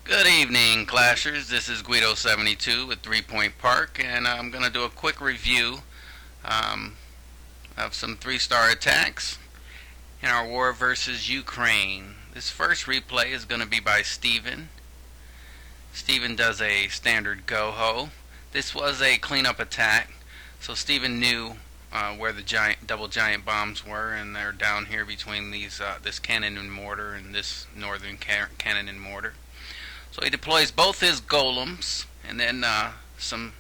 Good evening, Clashers. This is Guido72 with 3point Park, and I'm going to do a quick review um, of some 3-star attacks in our war versus Ukraine. This first replay is going to be by Steven. Steven does a standard go-ho. This was a cleanup attack, so Steven knew where the double giant bombs were, and they're down here between this cannon and mortar and this northern cannon and mortar. So he deploys both his golems and then some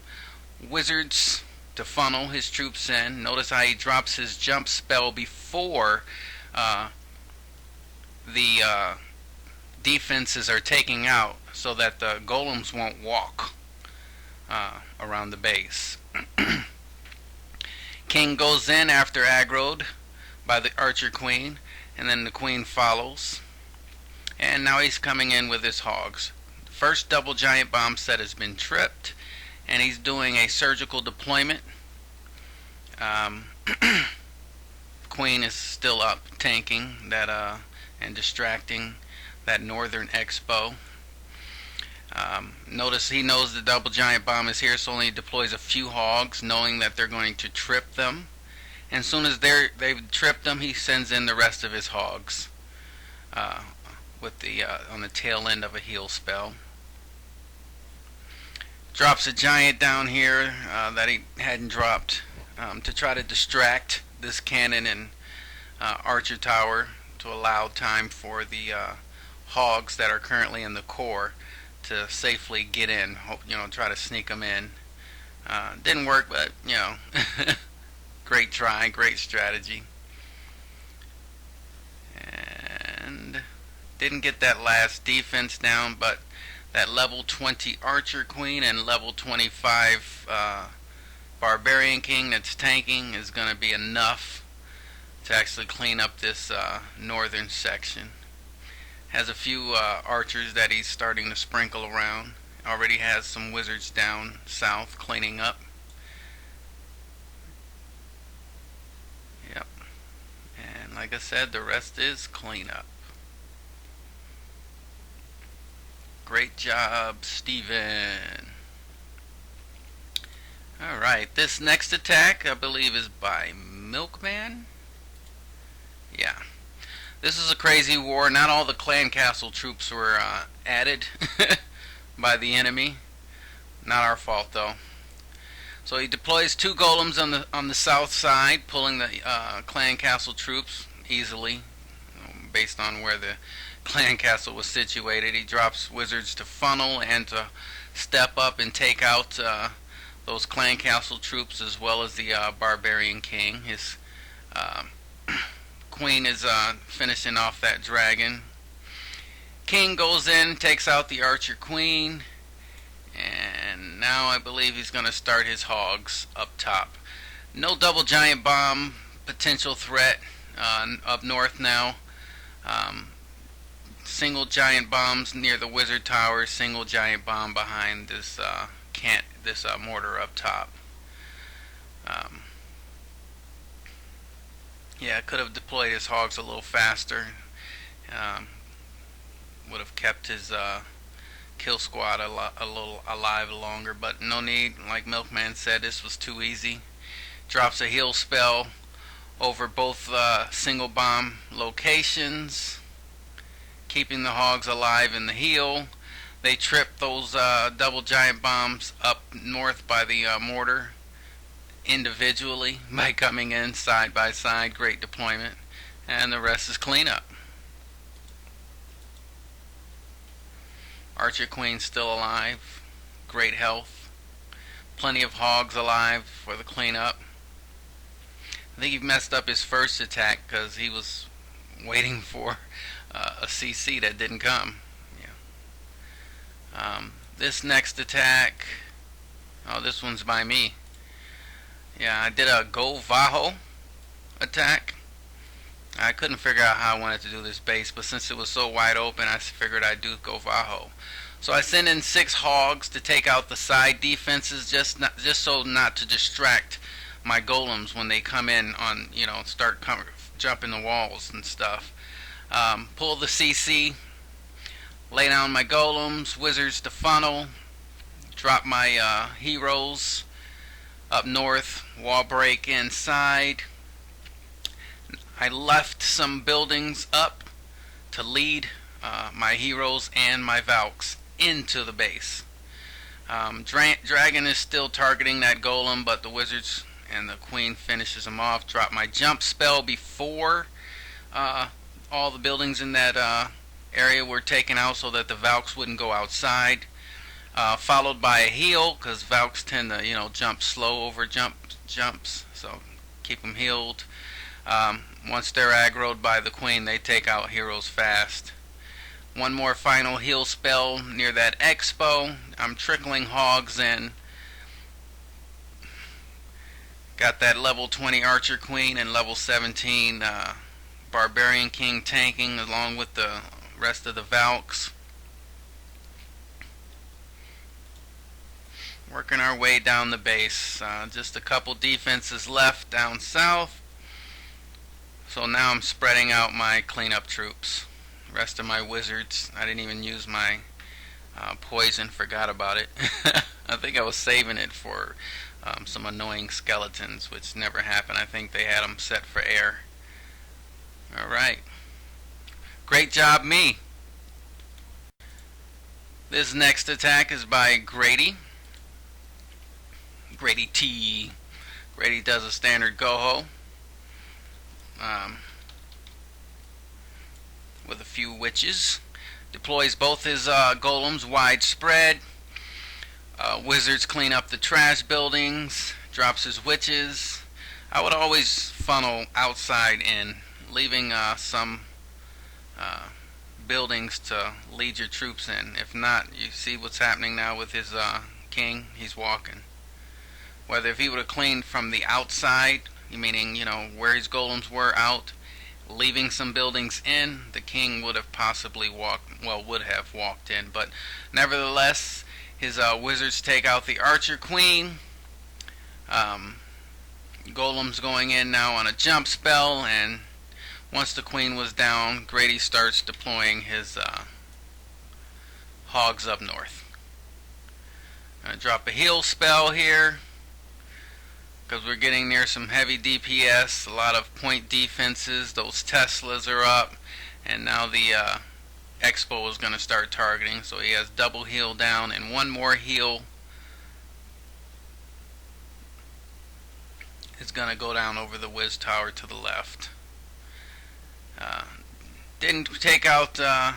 wizards to funnel his troops in. Notice how he drops his jump spell before the defenses are taking out, so that the golems won't walk around the base. King goes in after aggroed by the archer queen, and then the queen follows. And now he's coming in with his hogs. First double giant bomb set has been tripped, and he's doing a surgical deployment. Queen is still up tanking that and distracting that northern expo. Notice he knows the double giant bomb is here, so only deploys a few hogs, knowing that they're going to trip them. And as soon as they've tripped them, he sends in the rest of his hogs with the on the tail end of a heal spell. Drops a giant down here that he hadn't dropped to try to distract this cannon and archer tower, to allow time for the hogs that are currently in the core to safely get in. Hope, try to sneak them in. Didn't work, but great try, great strategy. And didn't get that last defense down, but that level 20 archer queen and level 25 barbarian king that's tanking is going to be enough to actually clean up this northern section. Has a few archers that he's starting to sprinkle around. Already has some wizards down south cleaning up. Yep. And like I said, the rest is cleanup. Great job, Steven. Alright, this next attack I believe is by MilkMan. Yeah. This is a crazy war. Not all the clan castle troops were added by the enemy. Not our fault though. So he deploys 2 golems on the south side, pulling the clan castle troops easily, based on where the clan castle was situated. He drops wizards to funnel and to step up and take out those clan castle troops, as well as the barbarian king. His queen is finishing off that dragon. King goes in, takes out the archer queen, and now I believe he's going to start his hogs up top. No double giant bomb potential threat up north now. Single giant bombs near the wizard tower, single giant bomb behind this mortar up top. Yeah, could have deployed his hogs a little faster. Would have kept his kill squad a little alive longer, but no need. Like MilkMan said, this was too easy. Drops a heal spell over both single bomb locations, keeping the hogs alive in the heal. They trip those double giant bombs up north by the mortar individually by coming in side by side. Great deployment, and the rest is cleanup. Archer queen still alive, great health, plenty of hogs alive for the cleanup. I think he messed up his first attack because he was waiting for a CC that didn't come. Yeah. This next attack, this one's by me. Yeah, I did a Go Vaho attack. I couldn't figure out how I wanted to do this base, but since it was so wide open, I figured I'd do Go Vaho. So I sent in 6 hogs to take out the side defenses, just so not to distract my golems when they come in on, jumping the walls and stuff. Pull the CC Lay down my golems, wizards to funnel, drop my heroes up north, wall break inside. I left some buildings up to lead my heroes and my Valks into the base. Dragon is still targeting that golem, but the wizards and the queen finishes him off. Drop my jump spell before all the buildings in that area were taken out so that the Valks wouldn't go outside. Followed by a heal, because Valks tend to jump slow over jumps, so keep them healed. Once they're aggroed by the queen, they take out heroes fast. One more final heal spell near that expo. I'm trickling hogs in. Got that level 20 archer queen and level 17 barbarian king tanking along with the rest of the Valks. Working our way down the base. Just a couple defenses left down south. So now I'm spreading out my cleanup troops. Rest of my wizards, I didn't even use my poison, forgot about it. I think I was saving it for some annoying skeletons, which never happened. I think they had them set for air. Alright. Great job, me. This next attack is by GradyT. Grady does a standard goho. With a few witches. Deploys both his golems widespread. Wizards clean up the trash buildings. Drops his witches. I would always funnel outside in, leaving some buildings to lead your troops in. If not, you see what's happening now with his king. He's walking. Whether if he would have cleaned from the outside, meaning where his golems were out, leaving some buildings in, the king would have possibly walked in. But nevertheless, his wizards take out the archer queen. Golem's going in now on a jump spell, and once the queen was down, Grady starts deploying his hogs up north. Gonna drop a heal spell here, because we're getting near some heavy DPS, a lot of point defenses. Those Teslas are up, and now the Expo is going to start targeting, so he has double heal down and one more heal is going to go down over the Wiz Tower to the left. Didn't take out the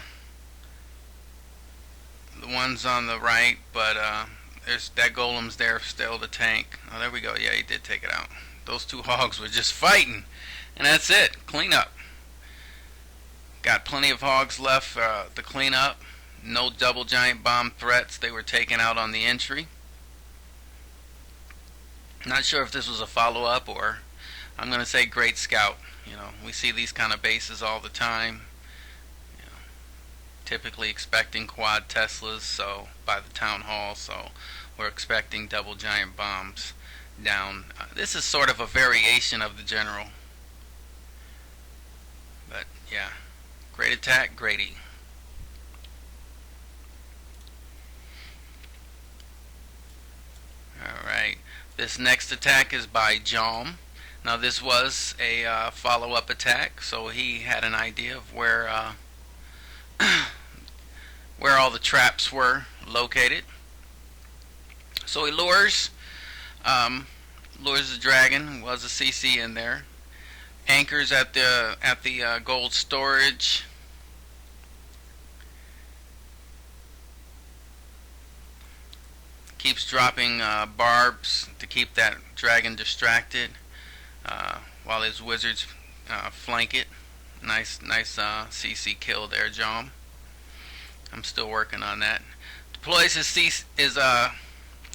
ones on the right, but there's that golem's there still to tank. Oh, there we go. Yeah, he did take it out. Those two hogs were just fighting, and that's it. Clean up. Got plenty of hogs left to clean up. No double giant bomb threats. They were taken out on the entry. Not sure if this was a follow-up or I'm going to say great scout. We see these kind of bases all the time. Typically expecting quad Teslas, so by the town hall, so we're expecting double giant bombs down. This is sort of a variation of the general, but yeah, great attack, Grady. Alright, this next attack is by Jalm. Now this was a follow-up attack, so he had an idea of where where all the traps were located. So he lures the dragon. Was a CC in there. Anchors at the gold storage. Keeps dropping barbs to keep that dragon distracted while his wizards flank it. Nice CC kill there, Jalm. I'm still working on that. Deploys his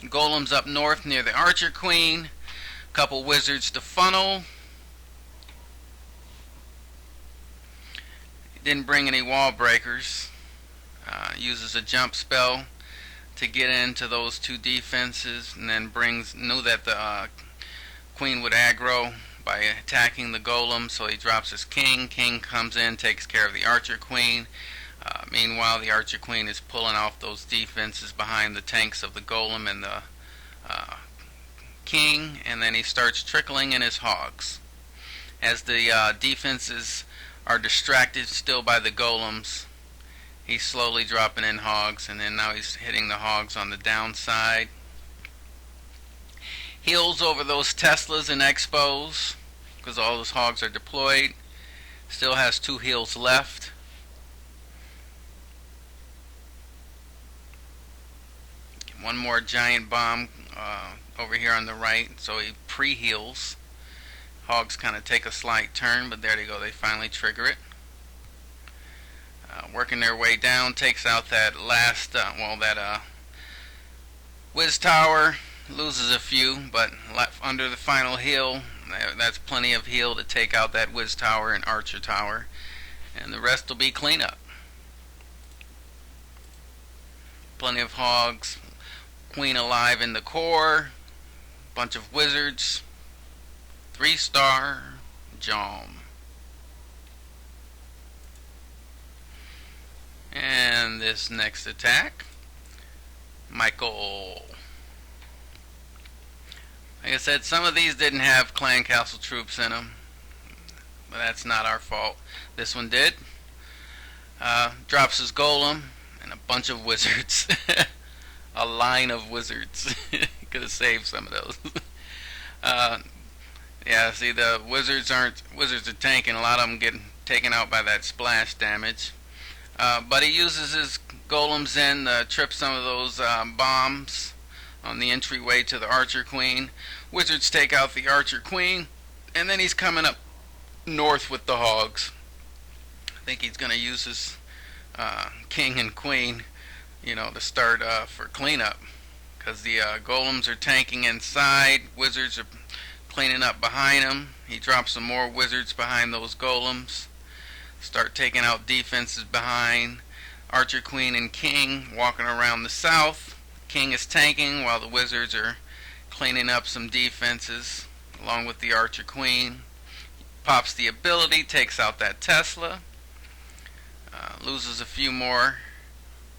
golems up north near the archer queen. Couple wizards to funnel. Didn't bring any wall breakers. Uses a jump spell to get into those two defenses, and then knew that the queen would aggro by attacking the golem, so he drops his king. King comes in, takes care of the archer queen. Meanwhile, the Archer Queen is pulling off those defenses behind the tanks of the Golem and the King, and then he starts trickling in his hogs. As the defenses are distracted still by the Golems, he's slowly dropping in hogs, and then now he's hitting the hogs on the downside. Heals over those Teslas and Expos, because all those hogs are deployed. Still has 2 heals left. One more giant bomb over here on the right, so he pre-heals. Hogs kind of take a slight turn, but there they go, they finally trigger it. Working their way down, takes out that last, Wiz Tower, loses a few, but under the final heal, that's plenty of heal to take out that Wiz Tower and Archer Tower, and the rest will be cleanup. Plenty of hogs, Queen alive in the core, bunch of wizards, 3-star Jalm. And this next attack, Michael. Like I said, some of these didn't have clan castle troops in them, but that's not our fault. This one did. Drops his golem and a bunch of wizards. A line of wizards. Could have saved some of those. Yeah, see, the wizards are tanking. A lot of them get taken out by that splash damage. But he uses his golems in to trip some of those bombs on the entryway to the Archer Queen. Wizards take out the Archer Queen, and then he's coming up north with the hogs. I think he's going to use his King and Queen, to start for cleanup, because the golems are tanking inside. Wizards are cleaning up behind him. He drops some more wizards behind those golems. Start taking out defenses behind. Archer Queen and King walking around the south. King is tanking while the wizards are cleaning up some defenses along with the Archer Queen. Pops the ability, takes out that Tesla. Loses a few more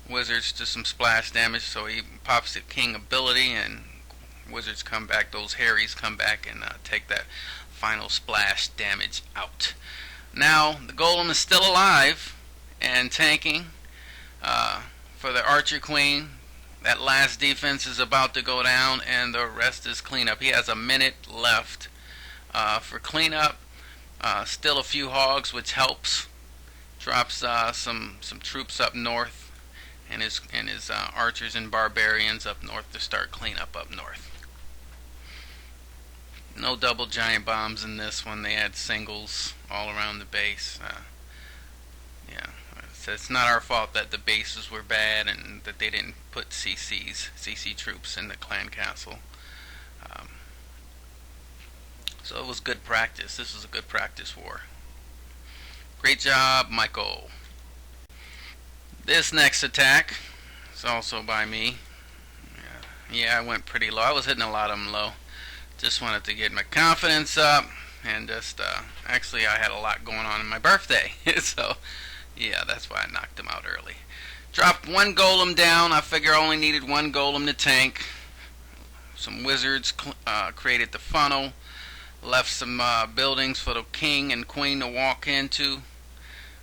wizards to some splash damage, so he pops the King ability, and wizards come back, those Harrys come back and take that final splash damage out. Now the golem is still alive and tanking for the Archer Queen. That last defense is about to go down, and the rest is cleanup. He has a minute left for cleanup. Still a few hogs, which helps. Drops some troops up north, and his archers and barbarians up north to start cleanup up north. No double giant bombs in this one. They had singles all around the base. Yeah, so it's not our fault that the bases were bad and that they didn't put CC troops in the clan castle. So it was good practice. This was a good practice war. Great job, Michael. This next attack is also by me. Yeah, I went pretty low. I was hitting a lot of them low. Just wanted to get my confidence up, and just actually I had a lot going on in my birthday, so yeah, that's why I knocked him out early. Dropped one golem down. I figure I only needed one golem to tank. Some wizards created the funnel, left some buildings for the King and Queen to walk into.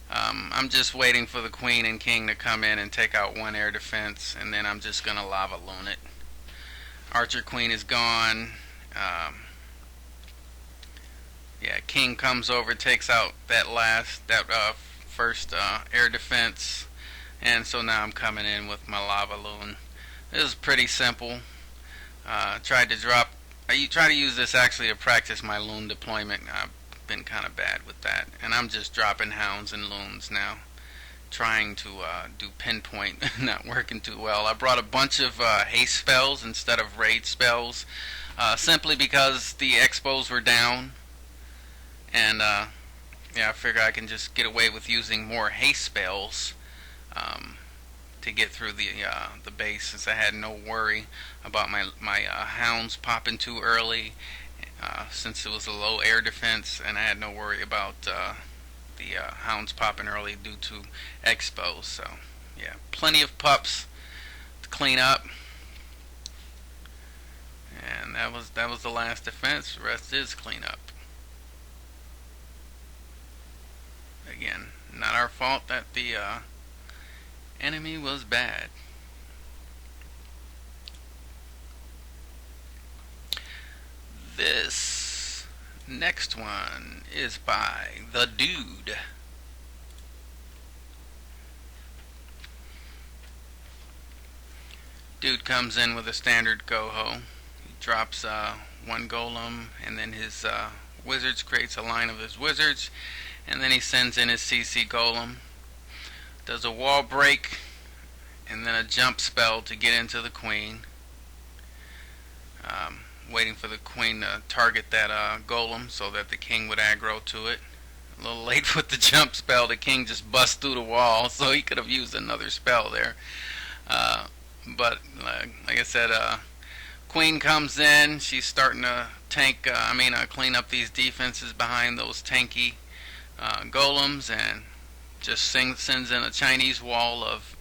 I'm just waiting for the Queen and King to come in and take out one air defense, and then I'm just gonna lava loon it. Archer Queen is gone. Yeah, King comes over, takes out that first air defense, and so now I'm coming in with my lava loon. This is pretty simple. I try to use this actually to practice my loon deployment. I've been kind of bad with that, and I'm just dropping hounds and loons now, trying to do pinpoint. Not working too well. I brought a bunch of haste spells instead of raid spells, simply because the expos were down, and yeah, I figure I can just get away with using more haste spells to get through the base, since I had no worry about my hounds popping too early, since it was a low air defense, and I had no worry about the hounds popping early due to expos. So yeah, plenty of pups to clean up. And that was the last defense. The rest is cleanup. Again, not our fault that the enemy was bad. This next one is by the Dude. Dude comes in with a standard Goho. He drops one golem, and then his wizards, creates a line of his wizards, and then he sends in his CC golem. Does a wall break, and then a jump spell to get into the queen. Waiting for the queen to target that golem so that the king would aggro to it. A little late with the jump spell. The king just busts through the wall, so he could have used another spell there. But like I said, queen comes in. She's starting to clean up these defenses behind those tanky golems, and just sends in a Chinese wall of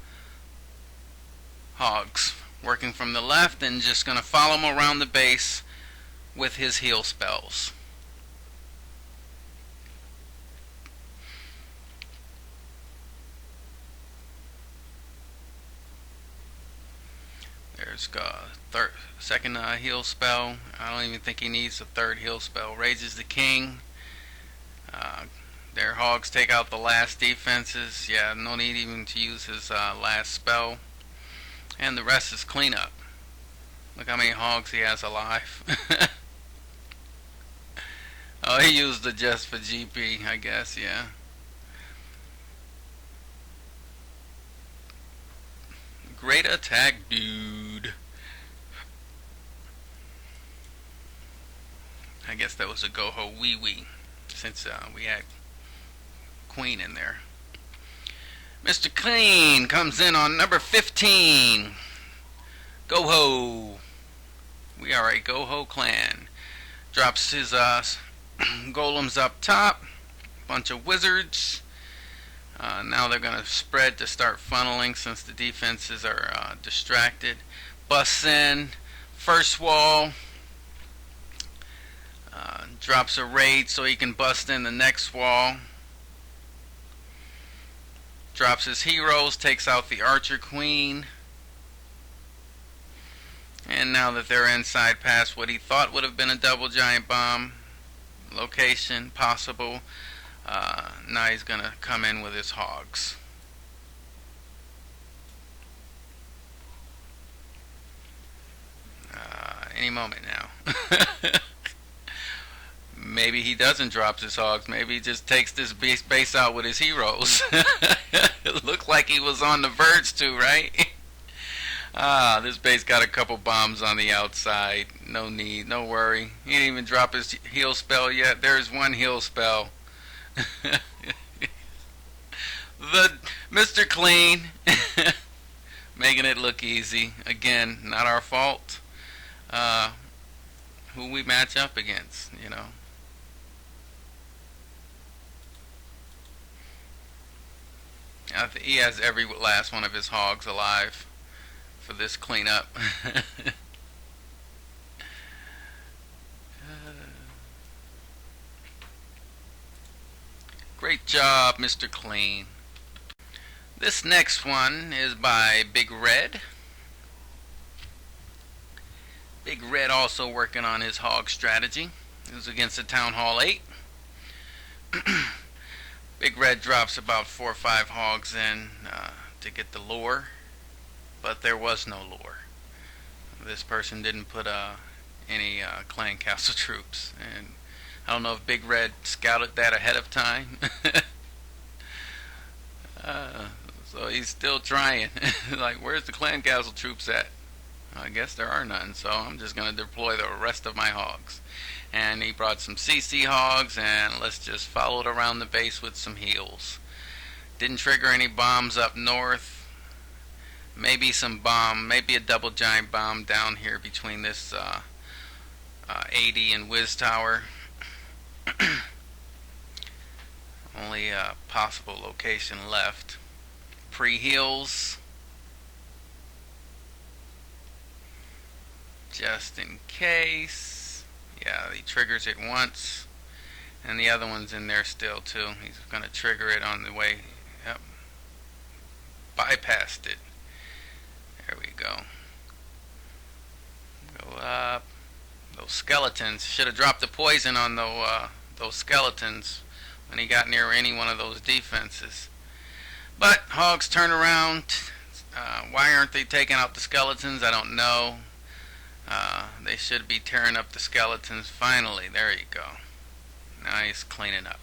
hogs working from the left, and just going to follow him around the base with his heal spells. There's second heal spell. I don't even think he needs a third heal spell. Raises the king. Their hogs take out the last defenses. Yeah, no need even to use his last spell. And the rest is cleanup. Look how many hogs he has alive. Oh, he used it just for GP, I guess, yeah. Great attack, Dude. I guess that was a Goho Wee Wee, since we had Queen in there. MrClean comes in on number 15. Goho. We are a Goho clan. Drops his golems up top. Bunch of wizards. Now they're going to spread to start funneling since the defenses are distracted. Busts in. First wall. Drops a raid so he can bust in the next wall. Drops his heroes, takes out the archer queen. And now that they're inside past what he thought would have been a double giant bomb location possible, now he's going to come in with his hogs. Any moment now. Maybe he doesn't drop his hogs. Maybe he just takes this base out with his heroes. It looked like he was on the verge to, right? This base got a couple bombs on the outside. No need, no worry. He didn't even drop his heal spell yet. There's one heal spell. The MrClean making it look easy. Again, not our fault. Who we match up against, you know. He has every last one of his hogs alive for this cleanup. Great job, MrClean. This next one is by BigRed. BigRed also working on his hog strategy. It was against the Town Hall 8. BigRed drops about 4 or 5 hogs in to get the lure, but there was no lure. This person didn't put any clan castle troops, and I don't know if BigRed scouted that ahead of time. So he's still trying. Like, where's the clan castle troops at? I guess there are none, so I'm just going to deploy the rest of my hogs. And he brought some CC hogs, and let's just follow it around the base with some heals. Didn't trigger any bombs up north. Maybe maybe a double giant bomb down here between this 80 and Wiz Tower. Only a possible location left. Pre-heals, just in case. Yeah, he triggers it once, and the other one's in there still too. He's gonna trigger it on the way. Yep, bypassed it. There we go. Go up. Those skeletons. Should have dropped the poison on those skeletons when he got near any one of those defenses. But hogs turn around. Why aren't they taking out the skeletons? I don't know. They should be tearing up the skeletons. Finally, there you go. Nice cleaning up.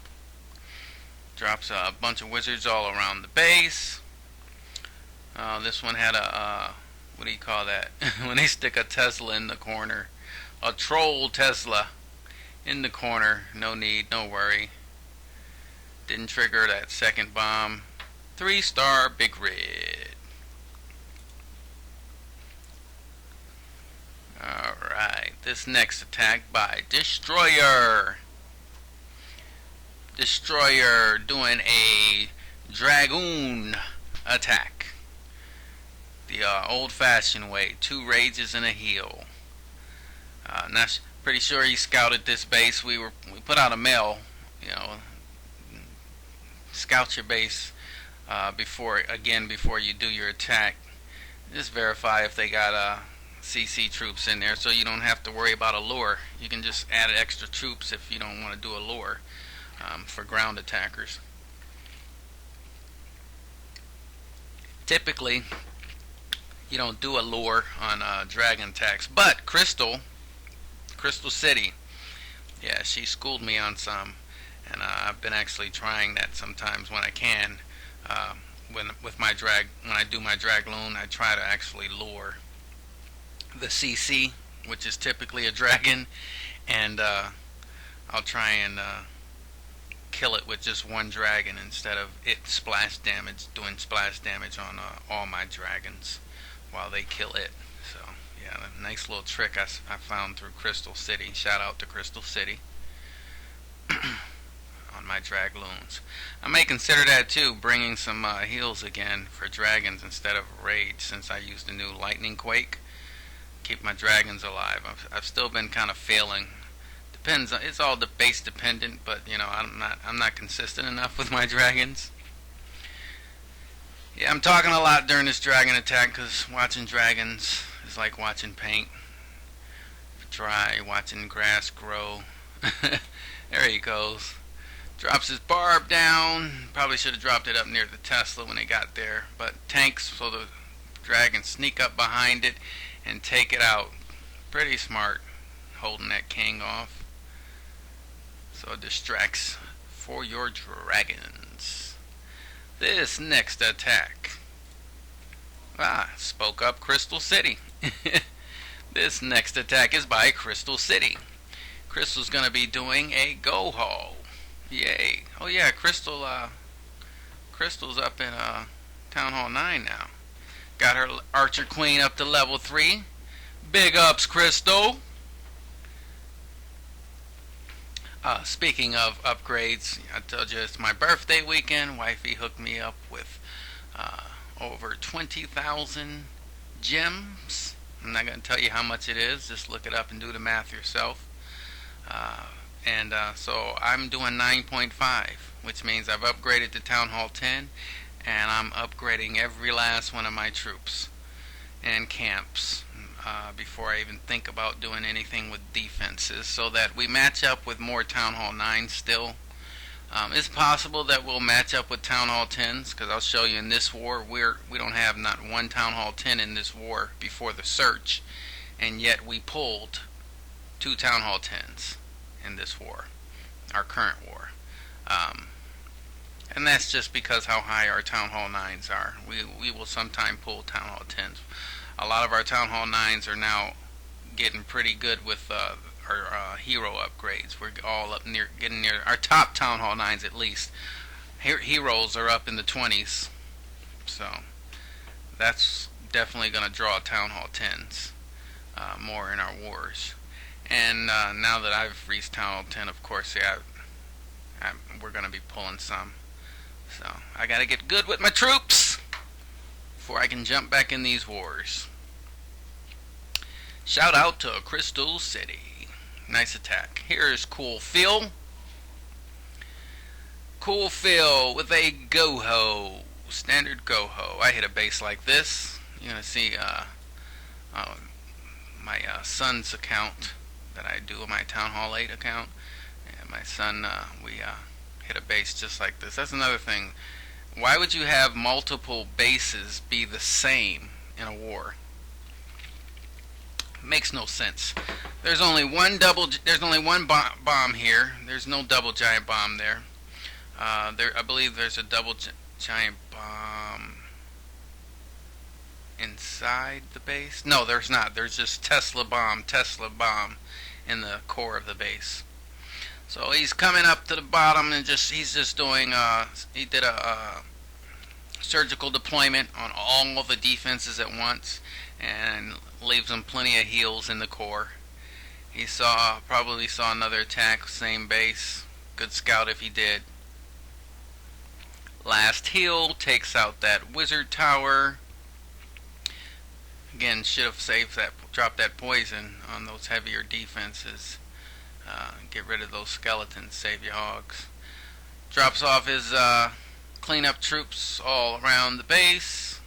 Drops a bunch of wizards all around the base. This one had a, what do you call that? When they stick a Tesla in the corner. A troll Tesla in the corner. No need, no worry. Didn't trigger that second bomb. 3-star BigRed. Alright, this next attack by Destroyer. Destroyer doing a Dragoon attack. The old-fashioned way. 2 rages and a heal. Not pretty sure he scouted this base. We put out a mail, you know, scout your base before you do your attack. Just verify if they got CC troops in there, so you don't have to worry about a lure. You can just add extra troops if you don't want to do a lure for ground attackers. Typically, you don't do a lure on dragon attacks, but Crystal City, yeah, she schooled me on some, and I've been actually trying that sometimes when I can. When I do my Dragloon, I try to actually lure the CC, which is typically a dragon, and I'll try and kill it with just one dragon instead of it doing splash damage on all my dragons while they kill it. So yeah, a nice little trick I found through Crystal City. Shout out to Crystal City on my Dragloons. I may consider that too, bringing some heals again for dragons instead of rage, since I used the new lightning quake. Keep my dragons alive. I've still been kind of failing. Depends. It's all base dependent, but you know, I'm not consistent enough with my dragons. Yeah, I'm talking a lot during this dragon attack because watching dragons is like watching paint dry, watching grass grow. There he goes. Drops his barb down. Probably should have dropped it up near the Tesla when it got there, but tanks so the dragons sneak up behind it and take it out. Pretty smart, holding that king off. So it distracts for your dragons. This next attack. Spoke up Crystal City. This next attack is by Crystal City. Crystal's gonna be doing a go haul. Yay. Oh yeah, Crystal's up in Town Hall 9 now. Got her Archer Queen up to level 3. Big ups, Crystal. Speaking of upgrades, I told you it's my birthday weekend. Wifey hooked me up with over 20,000 gems. I'm not going to tell you how much it is. Just look it up and do the math yourself. So I'm doing 9.5, which means I've upgraded to Town Hall 10, and I'm upgrading every last one of my troops and camps before I even think about doing anything with defenses, so that we match up with more Town Hall 9s still. It's possible that we'll match up with Town Hall 10s, because I'll show you in this war we don't have not one Town Hall 10 in this war before the search, and yet we pulled 2 Town Hall 10s in this war, our current war. And that's just because how high our Town Hall 9s are. We will sometime pull Town Hall 10s. A lot of our Town Hall 9s are now getting pretty good with our hero upgrades. We're all up near, getting near our top Town Hall 9s at least. Heroes are up in the 20s. So that's definitely going to draw Town Hall 10s more in our wars. And now that I've reached Town Hall 10, of course, yeah, we're going to be pulling some. So I got to get good with my troops before I can jump back in these wars. Shout out to Crystal City. Nice attack. Here's coolPhil. coolPhil with a go-ho. Standard go-ho. I hit a base like this. You're going to see my son's account that I do, my Town Hall 8 account. And my son, we hit a base just like this. That's another thing. Why would you have multiple bases be the same in a war? Makes no sense. There's only one bomb here. There's no double giant bomb there. I believe there's a double giant bomb inside the base. No, there's not. There's just Tesla bomb in the core of the base. So he's coming up to the bottom and he's just doing he did a surgical deployment on all the defenses at once and leaves them plenty of heals in the core. He probably saw another attack, same base. Good scout if he did. Last heal takes out that wizard tower. Again, should have dropped that poison on those heavier defenses. Get rid of those skeletons, save your hogs. Drops off his cleanup troops all around the base.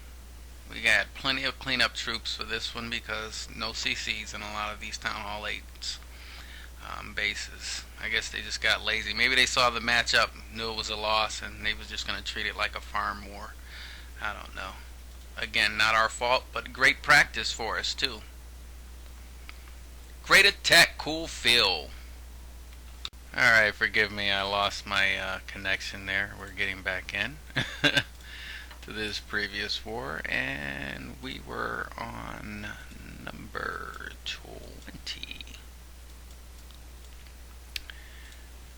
We got plenty of cleanup troops for this one because no CCs in a lot of these Town Hall 8s bases. I guess they just got lazy. Maybe they saw the matchup, knew it was a loss, and they was just going to treat it like a farm war. I don't know. Again, not our fault, but great practice for us too. Great attack, coolPhil. Alright, forgive me, I lost my connection there. We're getting back in to this previous war, and we were on number 20.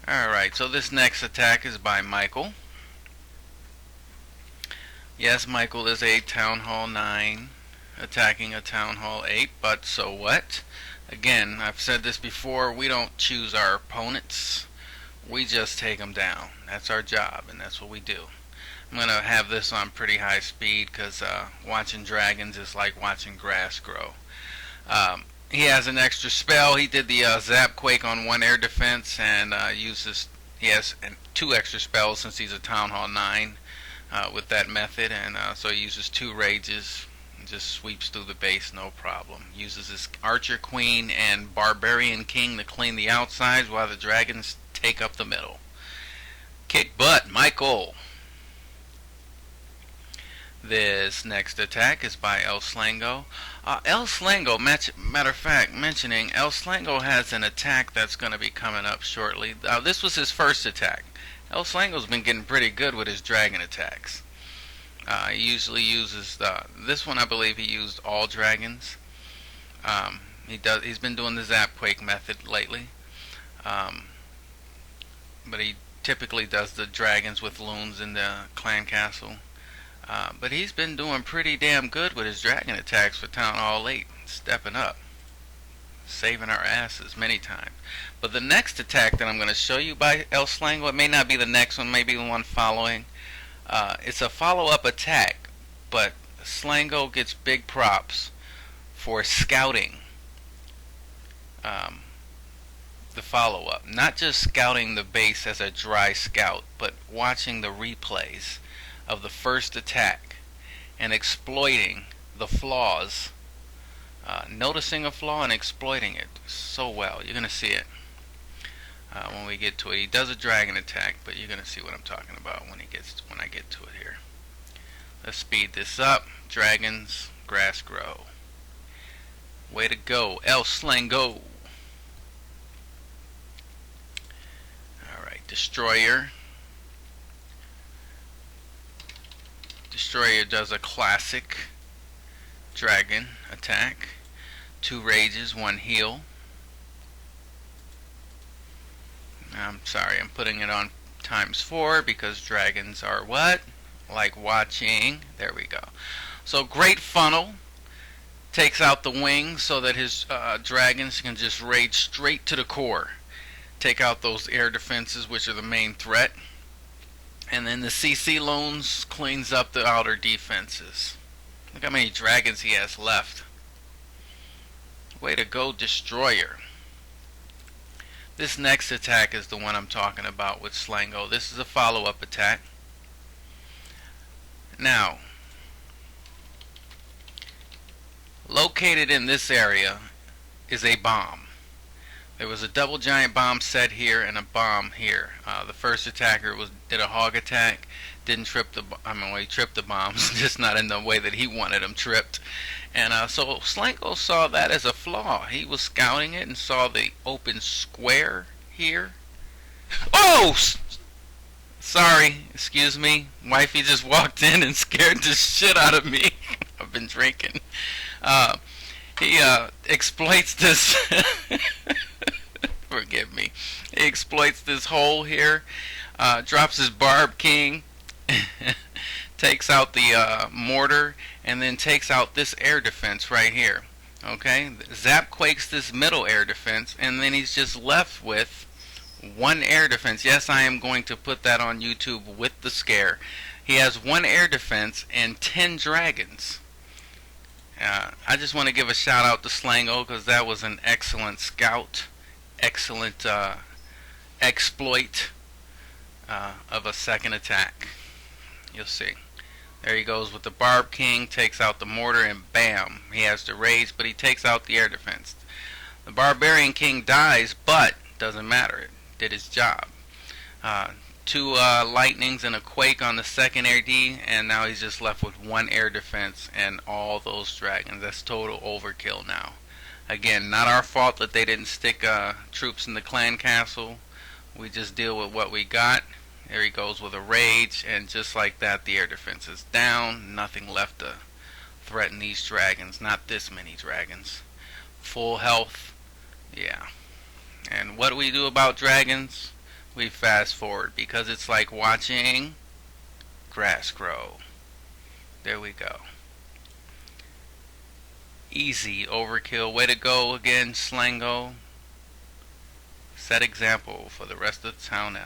Alright, so this next attack is by Michael. Yes, Michael is a Town Hall 9 attacking a Town Hall 8, but so what? Again, I've said this before, we don't choose our opponents. We just take them down. That's our job, and that's what we do. I'm going to have this on pretty high speed because watching dragons is like watching grass grow. He has an extra spell. He did the Zap Quake on one air defense and he has 2 extra spells since he's a Town Hall 9 with that method, and so he uses 2 rages and just sweeps through the base, no problem. Uses his Archer Queen and Barbarian King to clean the outsides while the dragons take up the middle. Kick butt, Michael. This next attack is by ElSlango. ElSlango, matter of fact, mentioning, ElSlango has an attack that's going to be coming up shortly. This was his first attack. ElSlango's been getting pretty good with his dragon attacks. He usually uses this one. I believe he used all dragons. He's been doing the Zapquake method lately, but he typically does the dragons with loons in the clan castle. But he's been doing pretty damn good with his dragon attacks for Town Hall 8, stepping up, saving our asses many times. But the next attack that I'm going to show you by ElSlango, it may not be the next one, maybe the one following. It's a follow-up attack, but Slango gets big props for scouting the follow-up. Not just scouting the base as a dry scout, but watching the replays of the first attack and exploiting the flaws, noticing a flaw and exploiting it so well. You're going to see it when we get to it. He does a dragon attack, but you're going to see what I'm talking about when I get to it here. Let's speed this up. Dragons, grass grow. Way to go, ElSlango. Alright, Destroyer. Destroyer does a classic dragon attack. 2 rages, 1 heal. I'm sorry, I'm putting it on ×4 because dragons are what? Like watching. There we go. So great funnel. Takes out the wings so that his dragons can just rage straight to the core. take out those air defenses, which are the main threat. And then the CC loans cleans up the outer defenses. Look how many dragons he has left. Way to go, Destroyer. This next attack is the one I'm talking about with Slango. This is a follow-up attack. Now, located in this area is a bomb. There was a double giant bomb set here and a bomb here. The first attacker did a hog attack, didn't trip the. He tripped the bombs, just not in the way that he wanted them tripped. And so Slango saw that as a flaw. He was scouting it and saw the open square here. Oh, sorry, excuse me. Wifey just walked in and scared the shit out of me. I've been drinking. He exploits this. Forgive me. He exploits this hole here. Drops his Barb King. Takes out the mortar. And then takes out this air defense right here. Okay? Zap quakes this middle air defense. And then he's just left with one air defense. Yes, I am going to put that on YouTube with the scare. He has one air defense and 10 dragons. I just want to give a shout out to Slango because that was an excellent scout, excellent exploit of a second attack. You'll see. There he goes with the Barb King, takes out the mortar, and bam, he has the rage, but he takes out the air defense. The Barbarian King dies, but doesn't matter. It did his job. 2 lightnings and a quake on the second AD, and now he's just left with 1 air defense and all those dragons. That's total overkill now. Again, not our fault that they didn't stick troops in the clan castle. We just deal with what we got. There he goes with a rage, and just like that, the air defense is down. Nothing left to threaten these dragons. Not this many dragons. Full health. Yeah. And what do we do about dragons? We fast forward because it's like watching grass grow. There we go. Easy overkill. Way to go again, Slango. Set example for the rest of the Town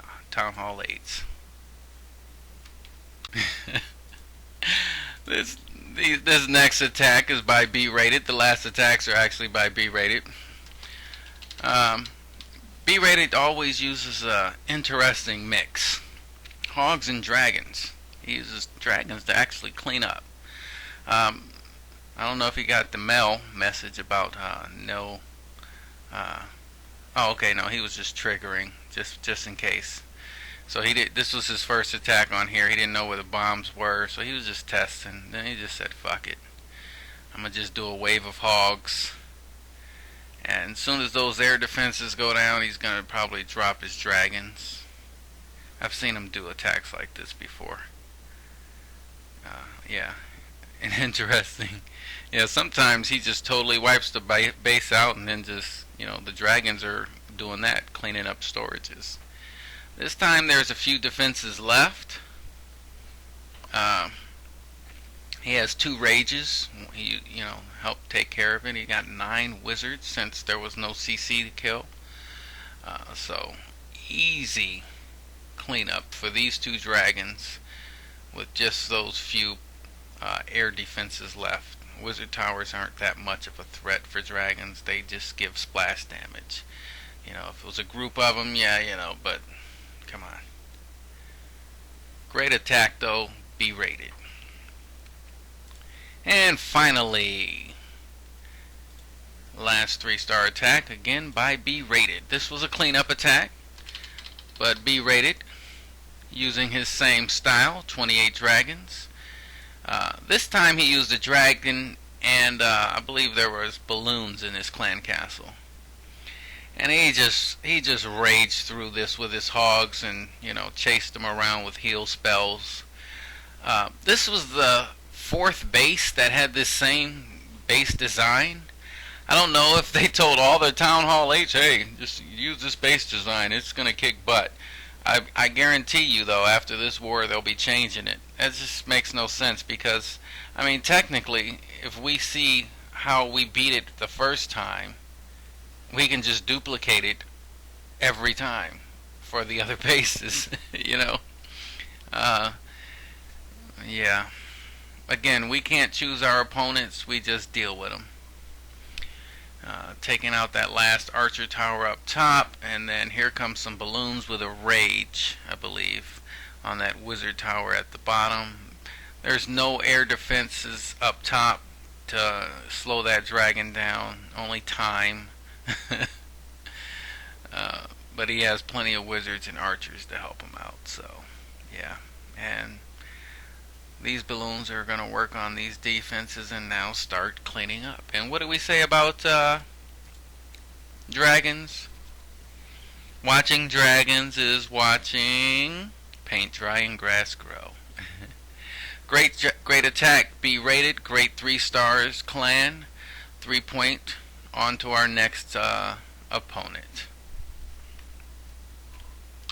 Hall 8s. This next attack is by B-rated. The last attacks are actually by B-rated. B-rated always uses an interesting mix. Hogs and dragons. He uses dragons to actually clean up. I don't know if he got the mail message about no. Oh, okay, no, he was just triggering, just in case. So he did. This was his first attack on here. He didn't know where the bombs were, so he was just testing. Then he just said, "Fuck it, I'm gonna just do a wave of hogs." And as soon as those air defenses go down, he's gonna probably drop his dragons. I've seen him do attacks like this before. Yeah, and interesting. Yeah, sometimes he just totally wipes the base out, and then just, the dragons are doing that, cleaning up storages. This time there's a few defenses left. He has 2 rages. He, helped take care of it. He got 9 wizards since there was no CC to kill. So easy cleanup for these 2 dragons with just those few air defenses left. Wizard towers aren't that much of a threat for dragons. They just give splash damage. If it was a group of them, yeah, but come on. Great attack though, B-rated. And finally, last 3-star attack, again by B-rated. This was a cleanup attack, but B-rated, using his same style, 28 dragons. This time he used a dragon, and I believe there was balloons in his clan castle. And he just raged through this with his hogs, and chased them around with heal spells. This was the 4th base that had this same base design. I don't know if they told all their Town Hall 8s, hey, just use this base design, it's gonna kick butt. I guarantee you though, after this war they'll be changing it. That just makes no sense, because technically, if we see how we beat it the first time, we can just duplicate it every time for the other bases. You know. Uh, yeah. Again, we can't choose our opponents. We just deal with them. Taking out that last archer tower up top, and then here comes some balloons with a rage, I believe, on that wizard tower at the bottom. There's no air defenses up top to slow that dragon down, only time. But he has plenty of wizards and archers to help him out, so yeah. And these balloons are going to work on these defenses and now start cleaning up. And what do we say about dragons? Watching dragons is watching paint dry and grass grow. Great attack, B rated, great 3 stars clan, 3 point, on to our next opponent.